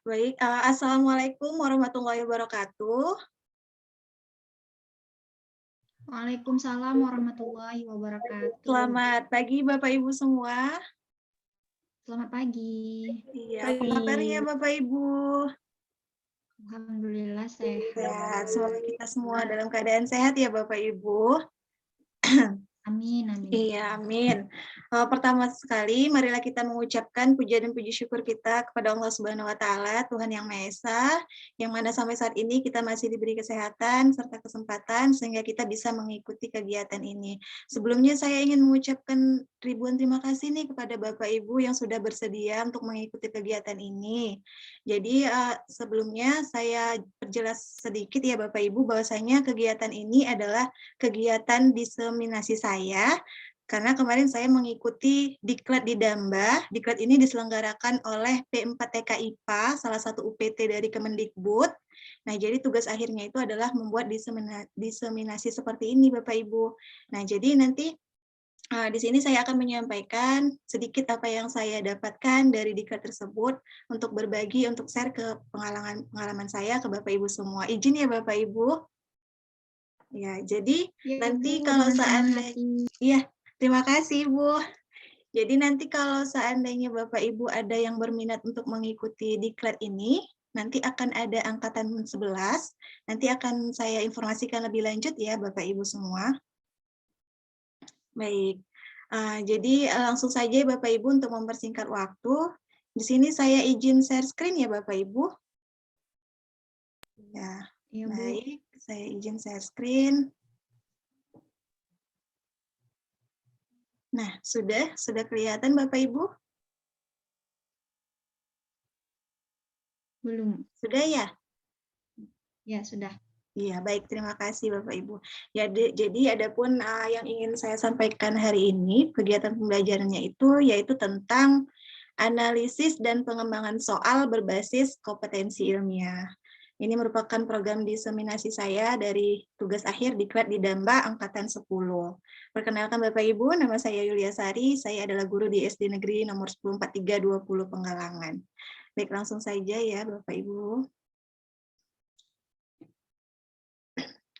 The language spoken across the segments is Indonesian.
Baik, assalamualaikum warahmatullahi wabarakatuh. Waalaikumsalam warahmatullahi wabarakatuh. Selamat pagi Bapak Ibu semua. Selamat pagi. Iya, apa kabarnya Bapak Ibu? Alhamdulillah sehat. Sehat, semoga kita semua dalam keadaan sehat ya Bapak Ibu. Amin, amin. Iya, amin. Pertama sekali, marilah kita mengucapkan puja dan puji syukur kita kepada Allah Subhanahu wa Ta'ala, Tuhan Yang Maha Esa, yang mana sampai saat ini kita masih diberi kesehatan serta kesempatan sehingga kita bisa mengikuti kegiatan ini. Sebelumnya saya ingin mengucapkan ribuan terima kasih nih kepada Bapak Ibu yang sudah bersedia untuk mengikuti kegiatan ini. Jadi sebelumnya saya perjelas sedikit ya Bapak Ibu bahwasanya kegiatan ini adalah kegiatan diseminasi saya, karena kemarin saya mengikuti Diklat di Damba. Diklat ini diselenggarakan oleh P4TK IPA, salah satu UPT dari Kemendikbud. Nah, jadi tugas akhirnya itu adalah membuat diseminasi seperti ini, Bapak Ibu. Nah, jadi nanti di sini saya akan menyampaikan sedikit apa yang saya dapatkan dari Diklat tersebut untuk berbagi, untuk share ke pengalaman saya ke Bapak Ibu semua. Izin ya Bapak Ibu. Ya, jadi Ya, nanti Bu, kalau dengan senang seandainya, hati. ya terima kasih Bu. Jadi nanti kalau seandainya Bapak Ibu ada yang berminat untuk mengikuti diklat ini, nanti akan ada angkatan 11, nanti akan saya informasikan lebih lanjut ya Bapak Ibu semua. Baik, jadi langsung saja Bapak Ibu untuk mempersingkat waktu. Di sini saya izin share screen ya Bapak Ibu. Ya, Ya, Bu. baik, saya izin share screen. Nah, sudah kelihatan Bapak Ibu? Belum. Sudah ya? Ya, sudah. Iya, baik. Terima kasih Bapak Ibu. Ya, jadi adapun yang ingin saya sampaikan hari ini, kegiatan pembelajarannya itu yaitu tentang analisis dan pengembangan soal berbasis kompetensi ilmiah. Ini merupakan program diseminasi saya dari tugas akhir Diklat di Damba Angkatan 10. Perkenalkan Bapak Ibu, nama saya Yulia Sari, saya adalah guru di SD Negeri nomor 104320 Penggalangan. Baik, langsung saja ya Bapak Ibu.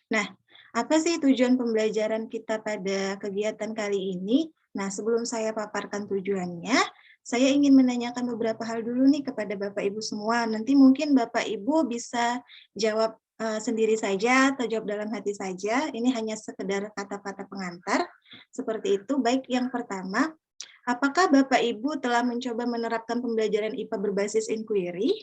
Nah, apa sih tujuan pembelajaran kita pada kegiatan kali ini? Nah, sebelum saya paparkan tujuannya, saya ingin menanyakan beberapa hal dulu nih kepada Bapak Ibu semua. Nanti mungkin Bapak Ibu bisa jawab sendiri saja atau jawab dalam hati saja. Ini hanya sekedar kata-kata pengantar. Seperti itu. Baik, yang pertama, apakah Bapak Ibu telah mencoba menerapkan pembelajaran IPA berbasis inquiry?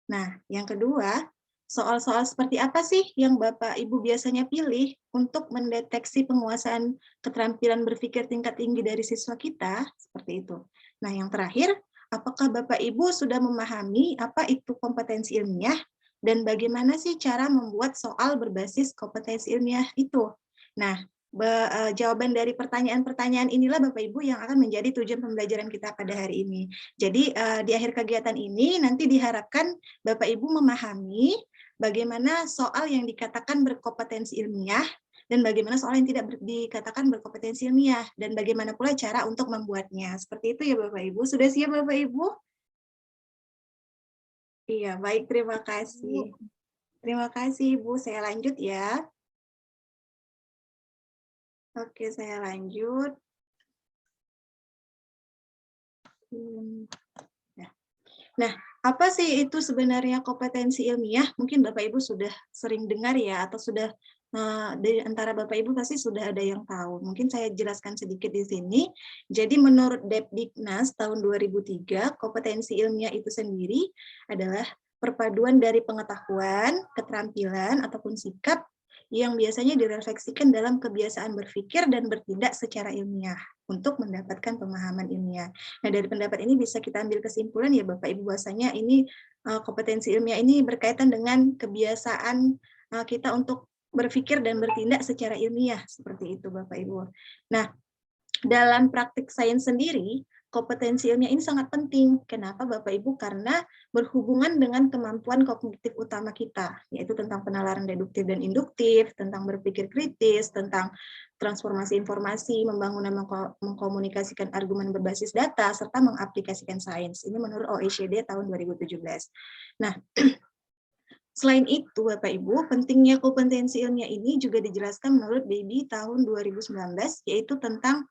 Nah, yang kedua, soal-soal seperti apa sih yang Bapak Ibu biasanya pilih untuk mendeteksi penguasaan keterampilan berpikir tingkat tinggi dari siswa kita? Seperti itu. Nah, yang terakhir, apakah Bapak Ibu sudah memahami apa itu kompetensi ilmiah dan bagaimana sih cara membuat soal berbasis kompetensi ilmiah itu? Nah, jawaban dari pertanyaan-pertanyaan inilah Bapak Ibu yang akan menjadi tujuan pembelajaran kita pada hari ini. Jadi di akhir kegiatan ini nanti diharapkan Bapak Ibu memahami bagaimana soal yang dikatakan berkompetensi ilmiah dan bagaimana soal yang tidak dikatakan berkompetensi ilmiah dan bagaimana pula cara untuk membuatnya. Seperti itu ya Bapak Ibu. Sudah siap Bapak Ibu? Iya, baik, terima kasih. Terima kasih Ibu. Saya lanjut ya. Oke, saya lanjut. Nah, apa sih itu sebenarnya kompetensi ilmiah? Mungkin Bapak Ibu sudah sering dengar ya, atau sudah dari antara Bapak Ibu pasti sudah ada yang tahu. Mungkin saya jelaskan sedikit di sini. Jadi menurut Depdiknas tahun 2003, kompetensi ilmiah itu sendiri adalah perpaduan dari pengetahuan, keterampilan, ataupun sikap yang biasanya direfleksikan dalam kebiasaan berpikir dan bertindak secara ilmiah untuk mendapatkan pemahaman ilmiah. Nah, dari pendapat ini bisa kita ambil kesimpulan ya Bapak Ibu bahwasanya ini kompetensi ilmiah ini berkaitan dengan kebiasaan kita untuk berpikir dan bertindak secara ilmiah seperti itu Bapak Ibu. Nah, dalam praktik sains sendiri, kompetensi ilmiah ini sangat penting. Kenapa Bapak Ibu? Karena berhubungan dengan kemampuan kognitif utama kita, yaitu tentang penalaran deduktif dan induktif, tentang berpikir kritis, tentang transformasi informasi, membangun dan mengkomunikasikan argumen berbasis data, serta mengaplikasikan sains. Ini menurut OECD tahun 2017. Nah, selain itu, Bapak Ibu, pentingnya kompetensi ilmiah ini juga dijelaskan menurut BEBI tahun 2019, yaitu tentang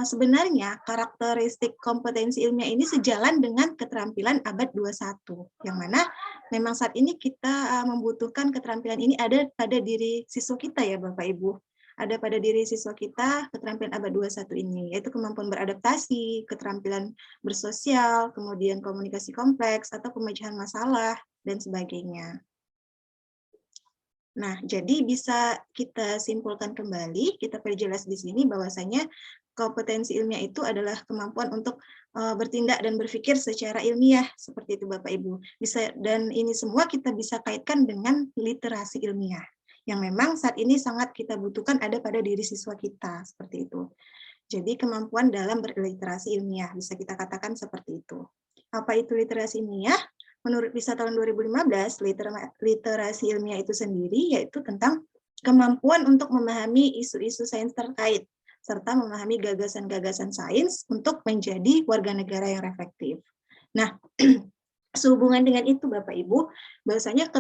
sebenarnya karakteristik kompetensi ilmiah ini sejalan dengan keterampilan abad 21, yang mana memang saat ini kita membutuhkan keterampilan ini ada pada diri siswa kita ya Bapak Ibu. Ada pada diri siswa kita keterampilan abad 21 ini, yaitu kemampuan beradaptasi, keterampilan bersosial, kemudian komunikasi kompleks, atau pemecahan masalah, dan sebagainya. Nah, jadi bisa kita simpulkan kembali, kita perjelas di sini bahwasanya kompetensi ilmiah itu adalah kemampuan untuk bertindak dan berpikir secara ilmiah, seperti itu Bapak Ibu. Dan ini semua kita bisa kaitkan dengan literasi ilmiah, yang memang saat ini sangat kita butuhkan ada pada diri siswa kita, seperti itu. Jadi kemampuan dalam berliterasi ilmiah, bisa kita katakan seperti itu. Apa itu literasi ilmiah? Menurut PISA tahun 2015, literasi ilmiah itu sendiri yaitu tentang kemampuan untuk memahami isu-isu sains terkait, serta memahami gagasan-gagasan sains untuk menjadi warga negara yang reflektif. Nah, sehubungan dengan itu Bapak Ibu, bahwasanya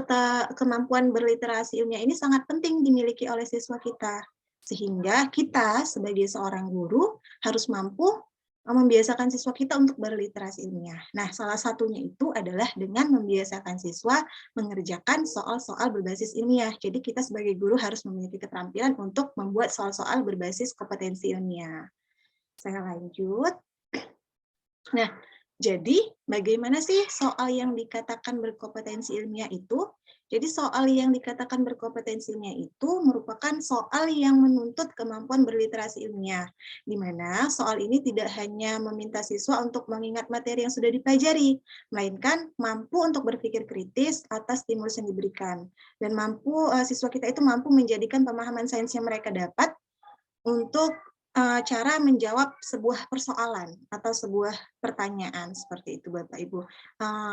kemampuan berliterasi ilmiah ini sangat penting dimiliki oleh siswa kita. Sehingga kita sebagai seorang guru harus mampu membiasakan siswa kita untuk berliterasi ilmiah. Nah, salah satunya itu adalah dengan membiasakan siswa mengerjakan soal-soal berbasis ilmiah. Jadi kita sebagai guru harus memiliki keterampilan untuk membuat soal-soal berbasis kompetensi ilmiah. Saya lanjut. Nah, jadi bagaimana sih soal yang dikatakan berkompetensi ilmiah itu? Jadi soal yang dikatakan berkompetensi ilmiah itu merupakan soal yang menuntut kemampuan berliterasi ilmiah, di mana soal ini tidak hanya meminta siswa untuk mengingat materi yang sudah dipelajari, melainkan mampu untuk berpikir kritis atas stimulus yang diberikan, dan siswa kita itu mampu menjadikan pemahaman sains yang mereka dapat untuk cara menjawab sebuah persoalan atau sebuah pertanyaan, seperti itu Bapak Ibu.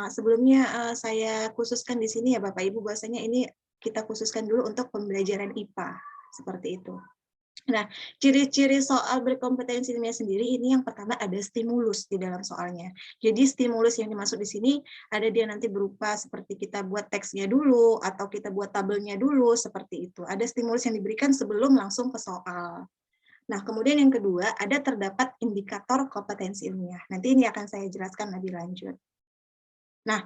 Sebelumnya saya khususkan di sini ya Bapak Ibu, bahwasanya ini kita khususkan dulu untuk pembelajaran IPA, seperti itu. Nah, ciri-ciri soal berkompetensi ilmiah sendiri ini yang pertama ada stimulus di dalam soalnya. Jadi stimulus yang dimaksud di sini ada dia nanti berupa seperti kita buat teksnya dulu atau kita buat tabelnya dulu, seperti itu. Ada stimulus yang diberikan sebelum langsung ke soal. Nah, kemudian yang kedua, ada terdapat indikator kompetensi ilmiah. Nanti ini akan saya jelaskan lebih lanjut. Nah,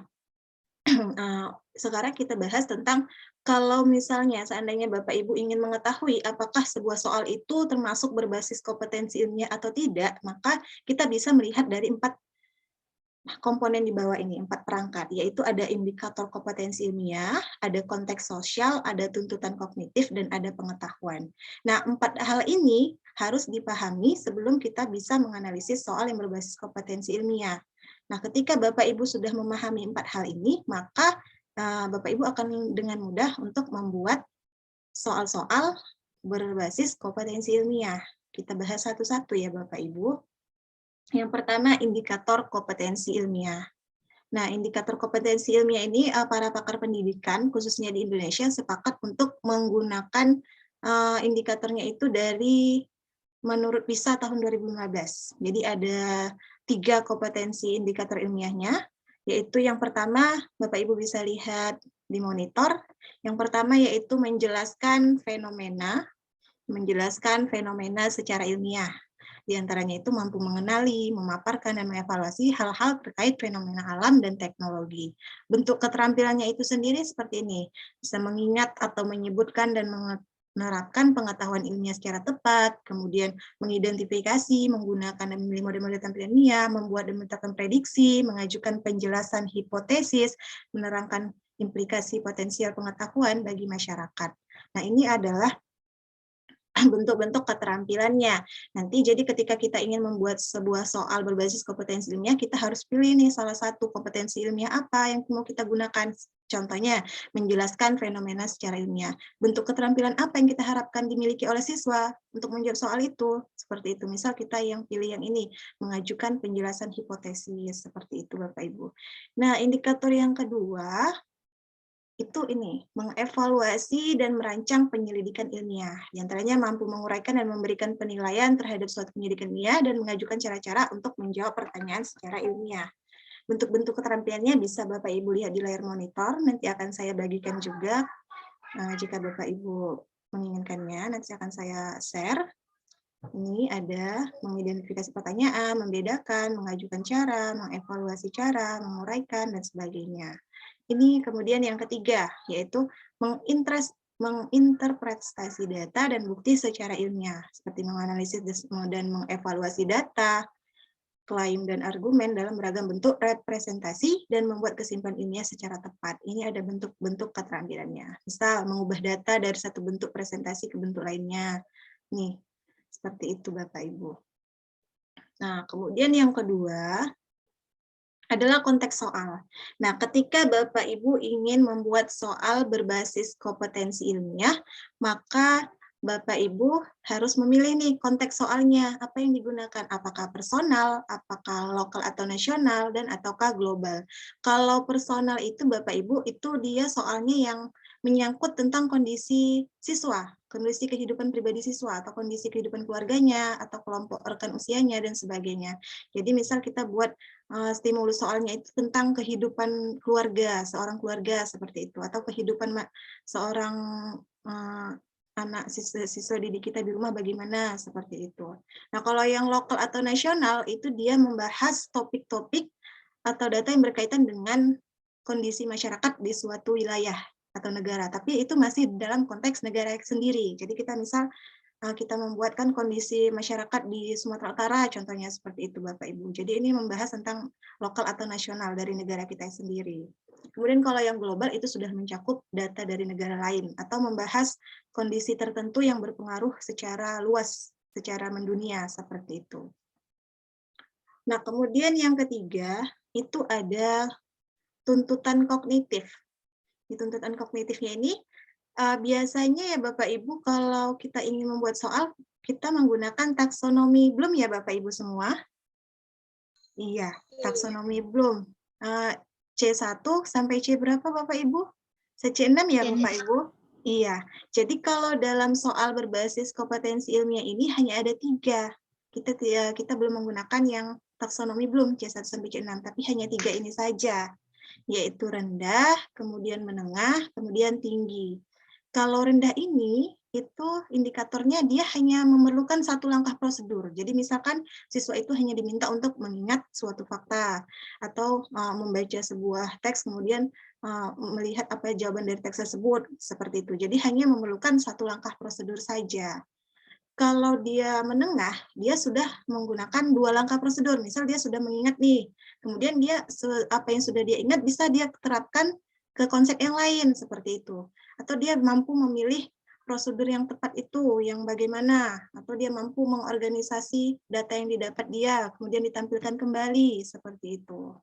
sekarang kita bahas tentang kalau misalnya seandainya Bapak Ibu ingin mengetahui apakah sebuah soal itu termasuk berbasis kompetensi ilmiah atau tidak, maka kita bisa melihat dari 4 komponen di bawah ini, 4 perangkat, yaitu ada indikator kompetensi ilmiah, ada konteks sosial, ada tuntutan kognitif, dan ada pengetahuan. Nah, 4 hal ini harus dipahami sebelum kita bisa menganalisis soal yang berbasis kompetensi ilmiah. Nah, ketika Bapak Ibu sudah memahami 4 hal ini, maka Bapak Ibu akan dengan mudah untuk membuat soal-soal berbasis kompetensi ilmiah. Kita bahas satu-satu ya Bapak Ibu. Yang pertama, indikator kompetensi ilmiah. Nah, indikator kompetensi ilmiah ini para pakar pendidikan, khususnya di Indonesia, sepakat untuk menggunakan indikatornya itu dari menurut PISA tahun 2015. Jadi ada 3 kompetensi indikator ilmiahnya, yaitu yang pertama, Bapak Ibu bisa lihat di monitor. Yang pertama yaitu menjelaskan fenomena secara ilmiah. Di antaranya itu mampu mengenali, memaparkan, dan mengevaluasi hal-hal terkait fenomena alam dan teknologi. Bentuk keterampilannya itu sendiri seperti ini, bisa mengingat atau menyebutkan dan menerapkan pengetahuan ilmiah secara tepat, kemudian mengidentifikasi, menggunakan dan memilih model-model tampilan ilmiah, membuat dan menetapkan prediksi, mengajukan penjelasan hipotesis, menerangkan implikasi potensial pengetahuan bagi masyarakat. Nah, ini adalah bentuk-bentuk keterampilannya. Nanti jadi ketika kita ingin membuat sebuah soal berbasis kompetensi ilmiah, kita harus pilih nih salah satu kompetensi ilmiah apa yang mau kita gunakan. Contohnya, menjelaskan fenomena secara ilmiah. Bentuk keterampilan apa yang kita harapkan dimiliki oleh siswa untuk menjawab soal itu. Seperti itu, misal kita yang pilih yang ini, mengajukan penjelasan hipotesis, seperti itu Bapak Ibu. Nah, indikator yang kedua, itu ini, mengevaluasi dan merancang penyelidikan ilmiah. Di antaranya mampu menguraikan dan memberikan penilaian terhadap suatu penyelidikan ilmiah dan mengajukan cara-cara untuk menjawab pertanyaan secara ilmiah. Bentuk-bentuk keterampilannya bisa Bapak Ibu lihat di layar monitor, nanti akan saya bagikan juga jika Bapak Ibu menginginkannya, nanti akan saya share. Ini ada mengidentifikasi pertanyaan, membedakan, mengajukan cara, mengevaluasi cara, menguraikan, dan sebagainya. Ini kemudian yang ketiga, yaitu menginterpretasi data dan bukti secara ilmiah, seperti menganalisis dan mengevaluasi data, klaim dan argumen dalam beragam bentuk representasi, dan membuat kesimpulan ilmiah secara tepat. Ini ada bentuk-bentuk keterampilannya. Misal, mengubah data dari satu bentuk presentasi ke bentuk lainnya. Nih, seperti itu Bapak Ibu. Nah, kemudian yang kedua, adalah konteks soal. Nah, ketika Bapak Ibu ingin membuat soal berbasis kompetensi ilmiah, maka Bapak Ibu harus memilih nih konteks soalnya, apa yang digunakan, apakah personal, apakah lokal atau nasional, dan ataukah global. Kalau personal itu Bapak Ibu, itu dia soalnya yang menyangkut tentang kondisi siswa, kondisi kehidupan pribadi siswa, atau kondisi kehidupan keluarganya, atau kelompok rekan usianya, dan sebagainya. Jadi misal kita buat stimulus soalnya itu tentang kehidupan keluarga, seorang keluarga seperti itu, atau kehidupan seorang anak siswa didik kita di rumah bagaimana, seperti itu. Nah, kalau yang lokal atau nasional itu dia membahas topik-topik atau data yang berkaitan dengan kondisi masyarakat di suatu wilayah atau negara, tapi itu masih dalam konteks negara sendiri. Jadi kita misal kita membuatkan kondisi masyarakat di Sumatera Utara, contohnya seperti itu Bapak Ibu. Jadi ini membahas tentang lokal atau nasional dari negara kita sendiri. Kemudian kalau yang global itu sudah mencakup data dari negara lain, atau membahas kondisi tertentu yang berpengaruh secara luas, secara mendunia, seperti itu. Nah, kemudian yang ketiga, itu ada tuntutan kognitif. Di tuntutan kognitifnya ini, biasanya ya Bapak Ibu, kalau kita ingin membuat soal, kita menggunakan taksonomi Bloom ya Bapak Ibu semua? Iya, taksonomi Bloom. C1 sampai C berapa Bapak Ibu? C6 ya Bapak Ibu? Iya, jadi kalau dalam soal berbasis kompetensi ilmiah ini hanya ada 3. Kita belum menggunakan yang taksonomi Bloom C1 sampai C6, tapi hanya 3 ini saja, yaitu rendah, kemudian menengah, kemudian tinggi. Kalau rendah ini, itu indikatornya dia hanya memerlukan satu langkah prosedur. Jadi misalkan siswa itu hanya diminta untuk mengingat suatu fakta, atau membaca sebuah teks, kemudian melihat apa jawaban dari teks tersebut, seperti itu. Jadi hanya memerlukan satu langkah prosedur saja. Kalau dia menengah, dia sudah menggunakan 2 langkah prosedur. Misal dia sudah mengingat nih, kemudian dia apa yang sudah dia ingat bisa dia terapkan ke konsep yang lain, seperti itu. Atau dia mampu memilih prosedur yang tepat itu, yang bagaimana, atau dia mampu mengorganisasi data yang didapat dia, kemudian ditampilkan kembali, seperti itu.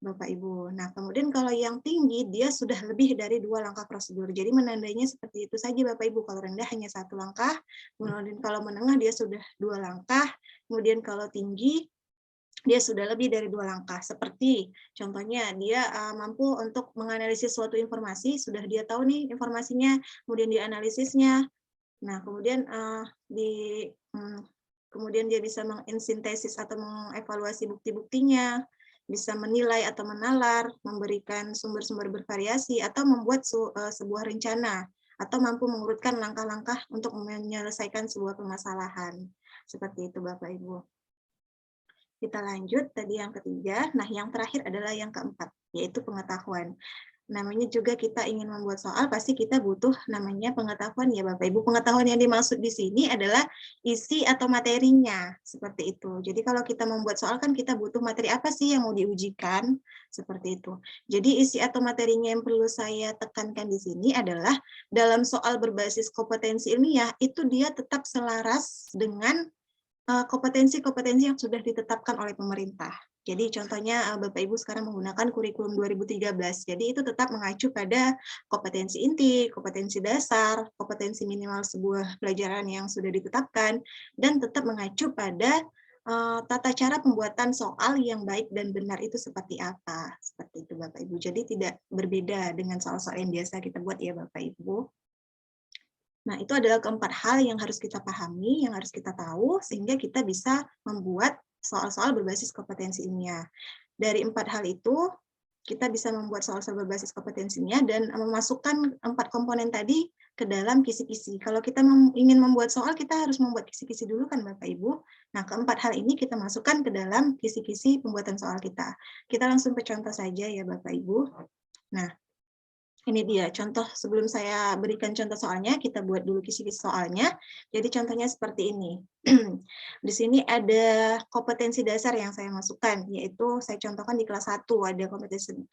Bapak Ibu. Nah, kemudian kalau yang tinggi, dia sudah lebih dari 2 langkah prosedur. Jadi menandainya seperti itu saja Bapak Ibu. Kalau rendah hanya 1 langkah, kemudian kalau menengah dia sudah 2 langkah, kemudian kalau tinggi dia sudah lebih dari 2 langkah. Seperti contohnya dia mampu untuk menganalisis suatu informasi, sudah dia tahu nih informasinya, kemudian dianalisisnya. Nah, kemudian kemudian dia bisa mensintesis atau mengevaluasi bukti-buktinya, bisa menilai atau menalar, memberikan sumber-sumber bervariasi, atau membuat sebuah rencana, atau mampu mengurutkan langkah-langkah untuk menyelesaikan sebuah permasalahan. Seperti itu Bapak Ibu. Kita lanjut, tadi yang ketiga. Nah, yang terakhir adalah yang keempat, yaitu pengetahuan. Namanya juga kita ingin membuat soal, pasti kita butuh namanya pengetahuan ya Bapak Ibu. Pengetahuan yang dimaksud di sini adalah isi atau materinya, seperti itu. Jadi kalau kita membuat soal kan kita butuh materi apa sih yang mau diujikan, seperti itu. Jadi isi atau materinya yang perlu saya tekankan di sini adalah dalam soal berbasis kompetensi ilmiah, itu dia tetap selaras dengan kompetensi-kompetensi yang sudah ditetapkan oleh pemerintah. Jadi contohnya Bapak Ibu sekarang menggunakan kurikulum 2013. Jadi itu tetap mengacu pada kompetensi inti, kompetensi dasar, kompetensi minimal sebuah pelajaran yang sudah ditetapkan, dan tetap mengacu pada tata cara pembuatan soal yang baik dan benar itu seperti apa. Seperti itu Bapak Ibu. Jadi tidak berbeda dengan soal-soal yang biasa kita buat ya Bapak Ibu. Nah, itu adalah keempat hal yang harus kita pahami, yang harus kita tahu, sehingga kita bisa membuat soal-soal berbasis kompetensi ilmiah. Dari empat hal itu, kita bisa membuat soal-soal berbasis kompetensinya dan memasukkan 4 komponen tadi ke dalam kisi-kisi. Kalau kita ingin membuat soal, kita harus membuat kisi-kisi dulu kan Bapak Ibu. Nah, keempat hal ini kita masukkan ke dalam kisi-kisi pembuatan soal kita. Kita langsung ke contoh saja ya Bapak Ibu. Nah, ini dia contoh sebelum saya berikan contoh soalnya, kita buat dulu kisi-kisi soalnya. Jadi contohnya seperti ini. Di sini ada kompetensi dasar yang saya masukkan, yaitu saya contohkan di kelas 1, ada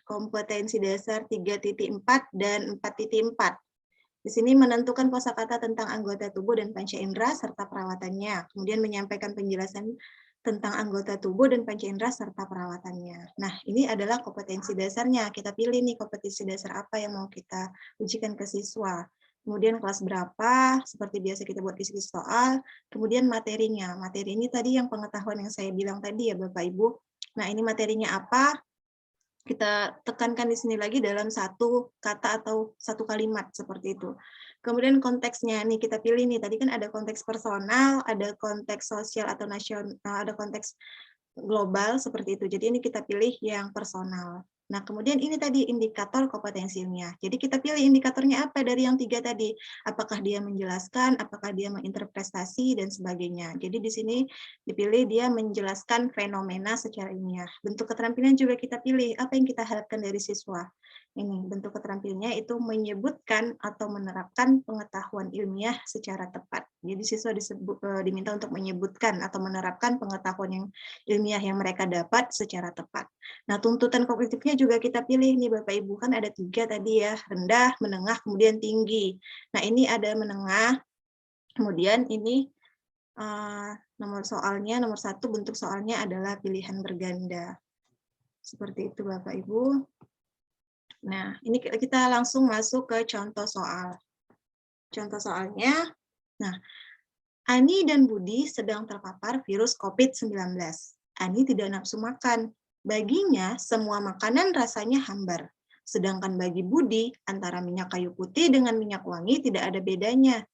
kompetensi dasar 3.4 dan 4.4. Di sini menentukan kosakata tentang anggota tubuh dan panca indera serta perawatannya. Kemudian menyampaikan penjelasan tentang anggota tubuh dan panca indera serta perawatannya. Nah, ini adalah kompetensi dasarnya. Kita pilih nih kompetensi dasar apa yang mau kita ujikan ke siswa. Kemudian kelas berapa, seperti biasa kita buat kisi-kisi soal. Kemudian materinya. Materi ini tadi yang pengetahuan yang saya bilang tadi ya Bapak Ibu. Nah, ini materinya apa? Kita tekankan di sini lagi dalam satu kata atau satu kalimat seperti itu. Kemudian konteksnya nih kita pilih nih, tadi kan ada konteks personal, ada konteks sosial atau nasional, ada konteks global seperti itu. Jadi ini kita pilih yang personal. Nah, kemudian ini tadi indikator kompetensi ilmiah. Jadi kita pilih indikatornya apa dari yang 3 tadi. Apakah dia menjelaskan, apakah dia menginterpretasi, dan sebagainya. Jadi di sini dipilih dia menjelaskan fenomena secara ilmiah. Bentuk keterampilan juga kita pilih, apa yang kita harapkan dari siswa. Ini bentuk keterampilannya itu menyebutkan atau menerapkan pengetahuan ilmiah secara tepat. Jadi siswa diminta untuk menyebutkan atau menerapkan pengetahuan yang ilmiah yang mereka dapat secara tepat. Nah, tuntutan kognitifnya juga kita pilih nih Bapak Ibu, kan ada 3 tadi ya, rendah, menengah, kemudian tinggi. Nah, ini ada menengah, kemudian ini nomor soalnya, nomor 1 bentuk soalnya adalah pilihan berganda. Seperti itu Bapak Ibu. Nah, ini kita langsung masuk ke contoh soal. Contoh soalnya, nah, Ani dan Budi sedang terpapar virus COVID-19. Ani tidak nafsu makan. Baginya, semua makanan rasanya hambar. Sedangkan bagi Budi, antara minyak kayu putih dengan minyak wangi tidak ada bedanya.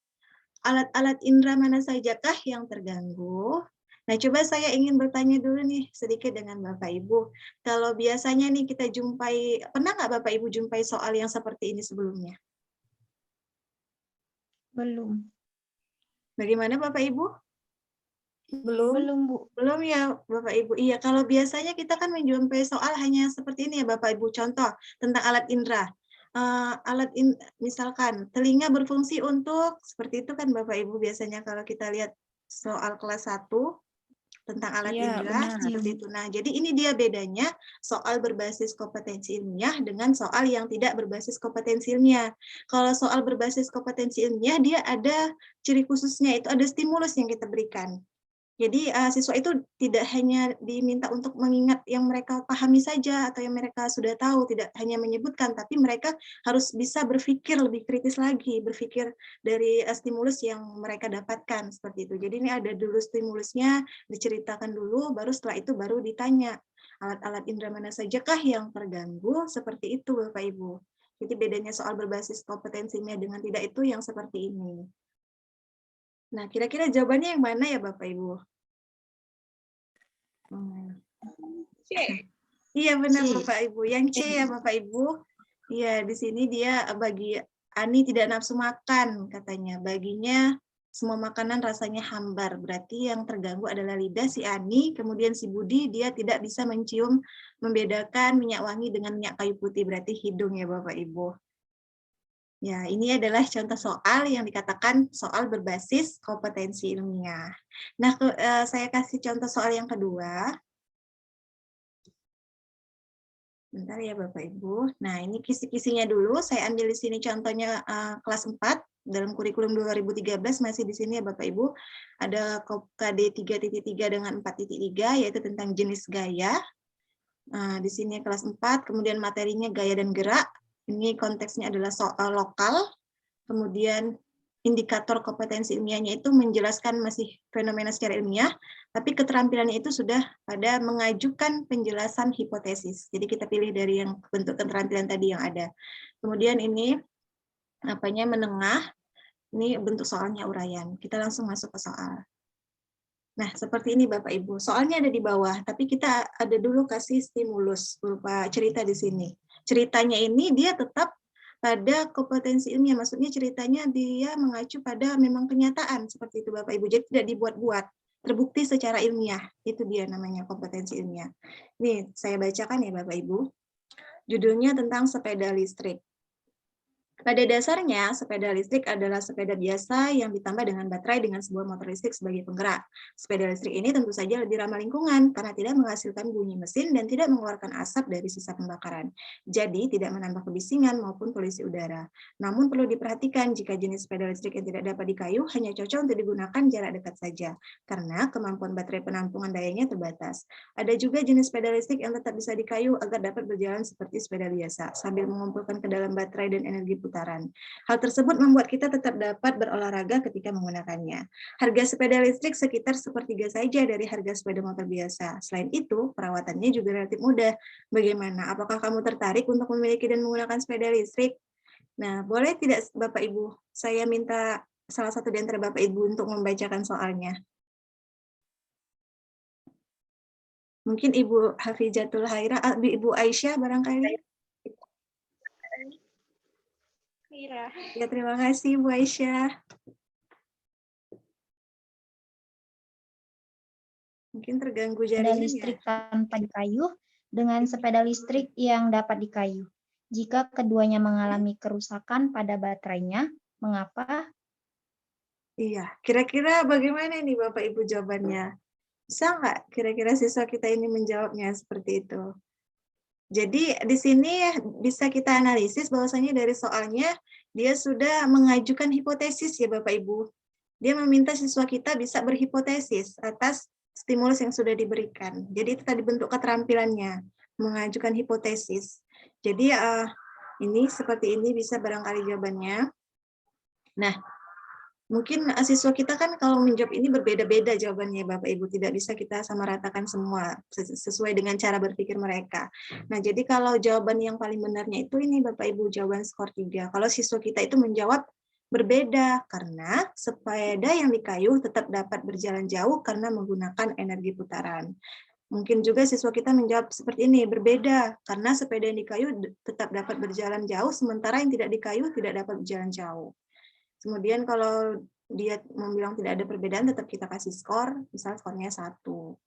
Alat-alat indera mana sajakah yang terganggu? Nah, coba saya ingin bertanya dulu nih sedikit dengan Bapak Ibu. Kalau biasanya nih kita jumpai, pernah nggak Bapak Ibu jumpai soal yang seperti ini sebelumnya? Belum. Bagaimana Bapak Ibu? Belum, Bu. Belum ya Bapak Ibu. Iya, kalau biasanya kita kan menjumpai soal hanya seperti ini ya Bapak Ibu. Contoh tentang alat indera. Misalkan telinga berfungsi untuk, seperti itu kan Bapak Ibu biasanya kalau kita lihat soal kelas 1 tentang alat indera, seperti itu. Nah, jadi ini dia bedanya soal berbasis kompetensi ilmiah dengan soal yang tidak berbasis kompetensi ilmiah. Kalau soal berbasis kompetensi ilmiah, dia ada ciri khususnya, itu ada stimulus yang kita berikan. Jadi siswa itu tidak hanya diminta untuk mengingat yang mereka pahami saja atau yang mereka sudah tahu, tidak hanya menyebutkan, tapi mereka harus bisa berpikir lebih kritis lagi, berpikir dari stimulus yang mereka dapatkan seperti itu. Jadi ini ada dulu stimulusnya, diceritakan dulu, baru setelah itu baru ditanya alat-alat indera mana sajakah yang terganggu, seperti itu Bapak Ibu. Jadi bedanya soal berbasis kompetensinya dengan tidak itu yang seperti ini. Nah, kira-kira jawabannya yang mana ya Bapak Ibu? C. Iya benar C. Bapak Ibu. Yang C ya Bapak Ibu. Iya, di sini dia bagi Ani tidak nafsu makan katanya. Baginya semua makanan rasanya hambar. Berarti yang terganggu adalah lidah si Ani, kemudian si Budi dia tidak bisa mencium, membedakan minyak wangi dengan minyak kayu putih. Berarti hidung ya Bapak Ibu. Ya, ini adalah contoh soal yang dikatakan soal berbasis kompetensi ilmiah. Nah, saya kasih contoh soal yang kedua. Bentar ya Bapak Ibu. Nah, ini kisi-kisinya dulu. Saya ambil di sini contohnya kelas 4 dalam kurikulum 2013 masih di sini ya Bapak Ibu. Ada KD 3.3 dengan 4.3 yaitu tentang jenis gaya. Nah, di sini kelas 4, kemudian materinya gaya dan gerak. Ini konteksnya adalah soal lokal. Kemudian indikator kompetensi ilmiahnya itu menjelaskan masih fenomena secara ilmiah, tapi keterampilannya itu sudah pada mengajukan penjelasan hipotesis. Jadi kita pilih dari yang bentuk keterampilan tadi yang ada. Kemudian ini apanya menengah, ini bentuk soalnya uraian. Kita langsung masuk ke soal. Nah, seperti ini Bapak Ibu. Soalnya ada di bawah, tapi kita ada dulu kasih stimulus berupa cerita di sini. Ceritanya ini dia tetap pada kompetensi ilmiah, maksudnya ceritanya dia mengacu pada memang kenyataan seperti itu Bapak Ibu, jadi tidak dibuat-buat, terbukti secara ilmiah, itu dia namanya kompetensi ilmiah. Nih, saya bacakan ya Bapak Ibu, judulnya tentang sepeda listrik. Pada dasarnya, sepeda listrik adalah sepeda biasa yang ditambah dengan baterai dengan sebuah motor listrik sebagai penggerak. Sepeda listrik ini tentu saja lebih ramah lingkungan karena tidak menghasilkan bunyi mesin dan tidak mengeluarkan asap dari sisa pembakaran. Jadi, tidak menambah kebisingan maupun polusi udara. Namun perlu diperhatikan jika jenis sepeda listrik yang tidak dapat dikayu hanya cocok untuk digunakan jarak dekat saja, karena kemampuan baterai penampungan dayanya terbatas. Ada juga jenis sepeda listrik yang tetap bisa dikayu agar dapat berjalan seperti sepeda biasa, sambil mengumpulkan ke dalam baterai dan energi putaran. Hal tersebut membuat kita tetap dapat berolahraga ketika menggunakannya. Harga sepeda listrik sekitar sepertiga saja dari harga sepeda motor biasa. Selain itu, perawatannya juga relatif mudah. Bagaimana? Apakah kamu tertarik untuk memiliki dan menggunakan sepeda listrik? Nah, boleh tidak Bapak Ibu? Saya minta salah satu di antara Bapak Ibu untuk membacakan soalnya. Mungkin Ibu Hafizatul Haira, Ibu Aisyah barangkali. Iya. Ya, terima kasih Bu Aisyah. Mungkin terganggu Sepeda jaringan listrik ya. tanpa dikayu dengan sepeda listrik yang dapat dikayu. Jika keduanya mengalami kerusakan pada baterainya, mengapa? Iya, kira-kira bagaimana nih Bapak Ibu jawabannya? Bisa nggak kira-kira siswa kita ini menjawabnya seperti itu? Jadi di sini bisa kita analisis bahwasanya dari soalnya dia sudah mengajukan hipotesis ya Bapak Ibu. Dia meminta siswa kita bisa berhipotesis atas stimulus yang sudah diberikan. Jadi itu tadi bentuk keterampilannya, mengajukan hipotesis. Jadi ini seperti ini bisa barangkali jawabannya. Nah, mungkin siswa kita kan kalau menjawab ini berbeda-beda jawabannya Bapak Ibu, tidak bisa kita samaratakan semua sesuai dengan cara berpikir mereka. Nah, jadi kalau jawaban yang paling benarnya itu ini Bapak Ibu, jawaban skor 3. Kalau siswa kita itu menjawab berbeda karena sepeda yang dikayu tetap dapat berjalan jauh karena menggunakan energi putaran. Mungkin juga siswa kita menjawab seperti ini, berbeda karena sepeda yang dikayu tetap dapat berjalan jauh sementara yang tidak dikayu tidak dapat berjalan jauh. Kemudian kalau dia membilang tidak ada perbedaan, tetap kita kasih skor, misalnya skornya 1.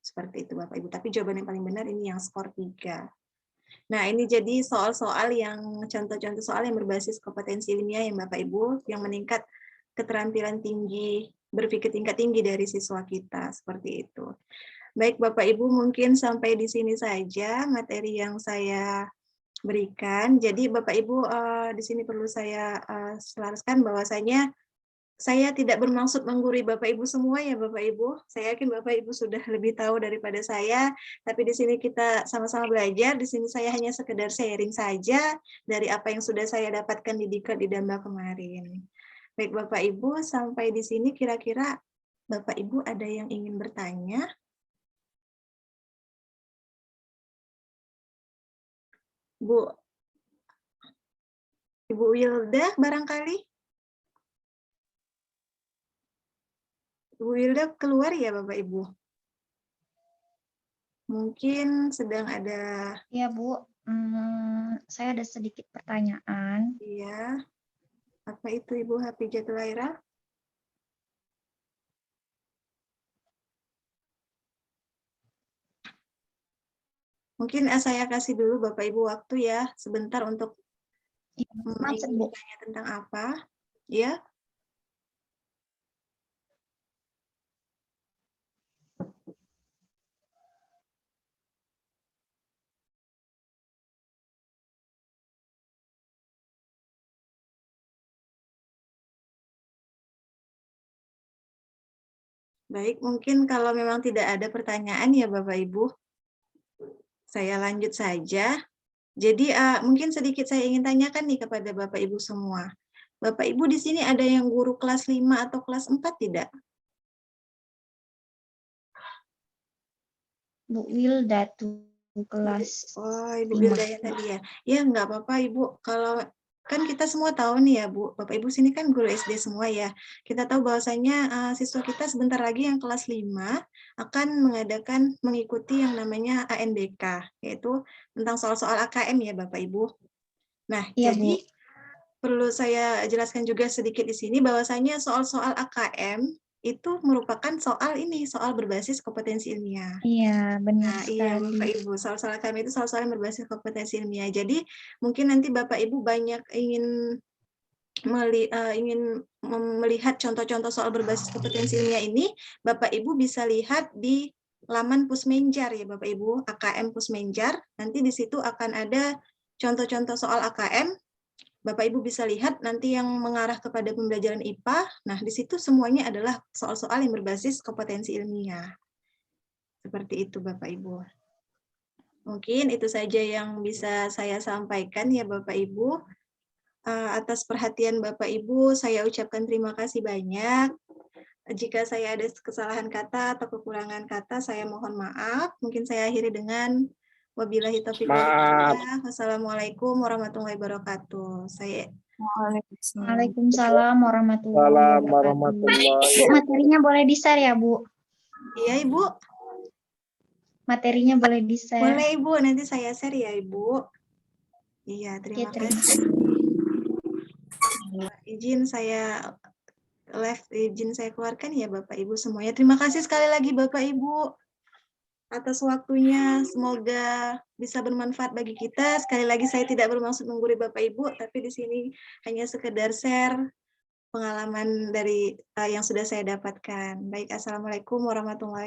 Seperti itu Bapak Ibu. Tapi jawaban yang paling benar ini yang skor 3. Nah, ini jadi soal-soal yang contoh-contoh soal yang berbasis kompetensi ilmiah yang Bapak Ibu, yang meningkat keterampilan tinggi, berpikir tingkat tinggi dari siswa kita, seperti itu. Baik Bapak Ibu, mungkin sampai di sini saja materi yang saya berikan. Jadi Bapak Ibu di sini perlu saya selaraskan bahwasanya saya tidak bermaksud menggurui Bapak Ibu semua ya Bapak Ibu. Saya yakin Bapak Ibu sudah lebih tahu daripada saya, tapi di sini kita sama-sama belajar. Di sini saya hanya sekedar sharing saja dari apa yang sudah saya dapatkan di Diklat di Damba kemarin. Baik Bapak Ibu, sampai di sini kira-kira Bapak Ibu ada yang ingin bertanya? Bu, Ibu Wilda barangkali? Ibu Wilda keluar ya Bapak Ibu? Mungkin sedang ada... Ya Bu, saya ada sedikit pertanyaan. Iya. Apa itu Ibu Hafizatul Haira? Mungkin saya kasih dulu Bapak Ibu waktu ya, sebentar untuk Iya, macet, ingin Bu. bertanya tentang apa. Ya, baik. Mungkin kalau memang tidak ada pertanyaan ya Bapak Ibu, saya lanjut saja. Jadi mungkin sedikit saya ingin tanyakan nih kepada Bapak Ibu semua. Bapak Ibu di sini ada yang guru kelas 5 atau kelas 4 tidak? Bu Wilda tuh kelas Oh, Ibu 5. Wildaya tadi ya. Ya, nggak apa-apa Ibu. Kalau kan kita semua tahu nih ya Bu, Bapak Ibu sini kan guru SD semua ya. Kita tahu bahwasanya siswa kita sebentar lagi yang kelas 5 akan mengikuti yang namanya ANBK, yaitu tentang soal-soal AKM ya Bapak Ibu. Nah, Iya, Bu. jadi perlu saya jelaskan juga sedikit di sini bahwasanya soal-soal AKM itu merupakan soal berbasis kompetensi ilmiah. Iya, benar Nah, iya sekali. Bapak Ibu, soal-soal kami itu soal-soal yang berbasis kompetensi ilmiah. Jadi mungkin nanti Bapak Ibu banyak ingin melihat contoh-contoh soal berbasis kompetensi ilmiah ini, Bapak Ibu bisa lihat di laman Pusmenjar ya Bapak Ibu, AKM Pusmenjar. Nanti di situ akan ada contoh-contoh soal AKM. Bapak Ibu bisa lihat nanti yang mengarah kepada pembelajaran IPA. Nah, di situ semuanya adalah soal-soal yang berbasis kompetensi ilmiah. Seperti itu Bapak Ibu. Mungkin itu saja yang bisa saya sampaikan ya Bapak Ibu. Atas perhatian Bapak Ibu, saya ucapkan terima kasih banyak. Jika saya ada kesalahan kata atau kekurangan kata, saya mohon maaf. Mungkin saya akhiri dengan wabillahi taufiq wal hidayah. Wassalamualaikum warahmatullahi wabarakatuh. Waalaikumsalam warahmatullahi Salam wabarakatuh. warahmatullahi Bu, materinya boleh di-share ya, Bu? Iya Ibu, Materinya boleh di-share. boleh Ibu, nanti saya share ya Ibu. Iya, terima Oke, terima kasih. Izin saya keluarkan ya Bapak Ibu semuanya. Terima kasih sekali lagi Bapak Ibu atas waktunya. Semoga bisa bermanfaat bagi kita. Sekali lagi saya tidak bermaksud menggurui Bapak Ibu, tapi di sini hanya sekedar share pengalaman dari yang sudah saya dapatkan. Baik, Assalamualaikum warahmatullahi